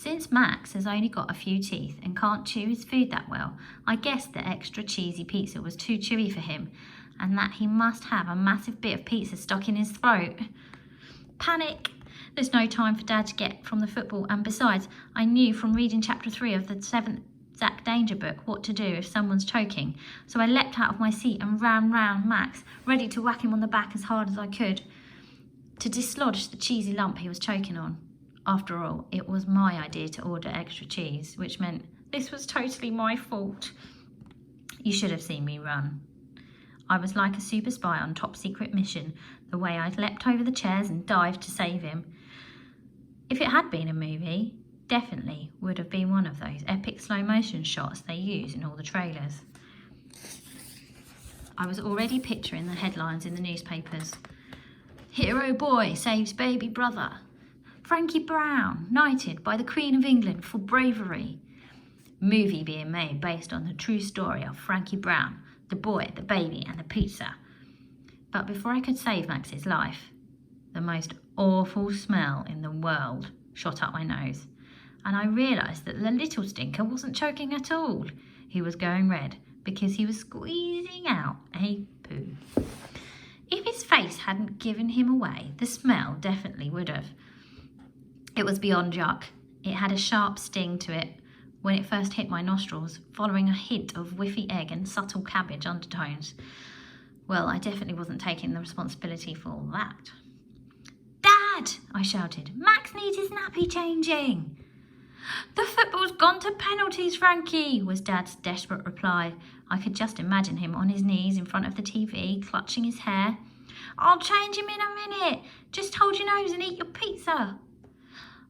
Since Max has only got a few teeth and can't chew his food that well, I guessed the extra cheesy pizza was too chewy for him and that he must have a massive bit of pizza stuck in his throat. Panic! There's no time for Dad to get from the football, and besides, I knew from reading chapter 3 of the 7th Zach Danger book what to do if someone's choking, so I leapt out of my seat and ran round Max, ready to whack him on the back as hard as I could to dislodge the cheesy lump he was choking on. After all, it was my idea to order extra cheese, which meant this was totally my fault. You should have seen me run. I was like a super spy on top secret mission, the way I leapt over the chairs and dived to save him. If it had been a movie, definitely would have been one of those epic slow motion shots they use in all the trailers. I was already picturing the headlines in the newspapers. Hero boy saves baby brother. Frankie Brown knighted by the Queen of England for bravery. Movie being made based on the true story of Frankie Brown, the boy, the baby and the pizza. But before I could save Max's life, the most awful smell in the world shot up my nose, and I realised that the little stinker wasn't choking at all. He was going red because he was squeezing out a poo. If his face hadn't given him away, the smell definitely would have. It was beyond yuck. It had a sharp sting to it when it first hit my nostrils, following a hint of whiffy egg and subtle cabbage undertones. Well, I definitely wasn't taking the responsibility for all that. Dad! I shouted. Max needs his nappy changing. The football's gone to penalties, Frankie, was Dad's desperate reply. I could just imagine him on his knees in front of the TV, clutching his hair. I'll change him in a minute. Just hold your nose and eat your pizza.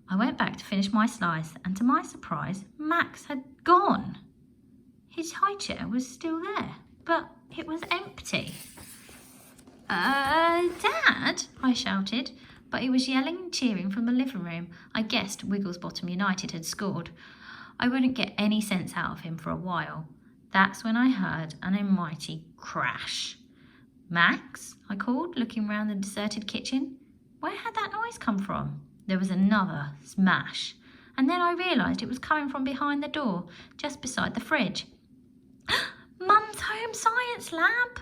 I went back to finish my slice, and to my surprise, Max had gone. His high chair was still there, but it was empty. Dad, I shouted, but he was yelling and cheering from the living room. I guessed Wigglesbottom United had scored. I wouldn't get any sense out of him for a while. That's when I heard an almighty crash. Max, I called, looking round the deserted kitchen. Where had that noise come from? There was another smash, and then I realised it was coming from behind the door, just beside the fridge. Mum's home science lab!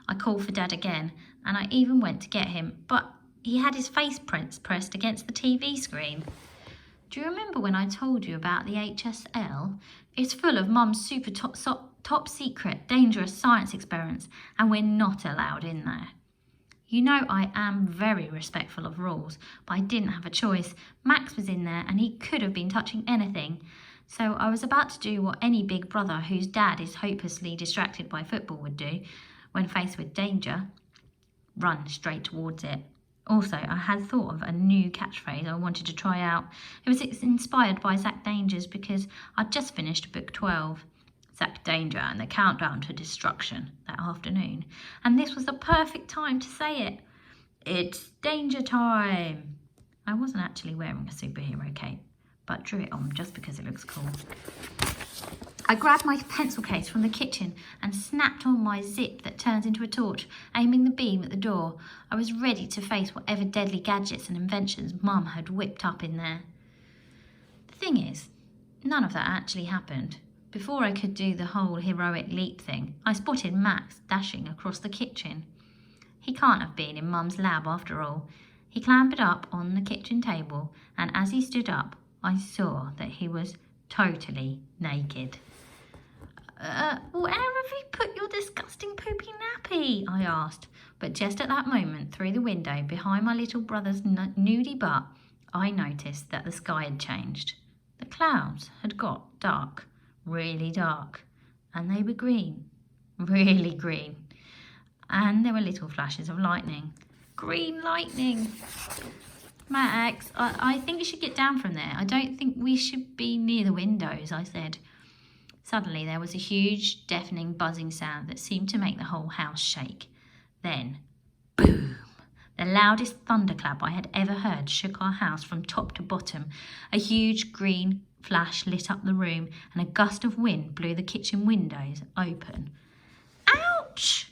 I called for Dad again, and I even went to get him, but he had his face pressed against the TV screen. Do you remember when I told you about the HSL? It's full of Mum's super top secret, dangerous science experiments, and we're not allowed in there. You know I am very respectful of rules, but I didn't have a choice. Max was in there and he could have been touching anything. So I was about to do what any big brother whose dad is hopelessly distracted by football would do when faced with danger. Run straight towards it. Also, I had thought of a new catchphrase I wanted to try out. It was inspired by Zach Danger's because I'd just finished book 12. Zach Danger and the countdown to destruction that afternoon, and this was the perfect time to say it. It's danger time. I wasn't actually wearing a superhero cape, but drew it on just because it looks cool. I grabbed my pencil case from the kitchen and snapped on my zip that turns into a torch, aiming the beam at the door. I was ready to face whatever deadly gadgets and inventions Mum had whipped up in there. The thing is, none of that actually happened. Before I could do the whole heroic leap thing, I spotted Max dashing across the kitchen. He can't have been in Mum's lab after all. He clambered up on the kitchen table, and as he stood up, I saw that he was totally naked. Where have you put your disgusting poopy nappy? I asked. But just at that moment, through the window, behind my little brother's nudie butt, I noticed that the sky had changed. The clouds had got dark. Really dark, and they were green, really green, and there were little flashes of lightning. Green lightning! Max, I think you should get down from there. I don't think we should be near the windows, I said. Suddenly there was a huge, deafening buzzing sound that seemed to make the whole house shake. Then, boom! The loudest thunderclap I had ever heard shook our house from top to bottom. A huge green flash lit up the room and a gust of wind blew the kitchen windows open. Ouch!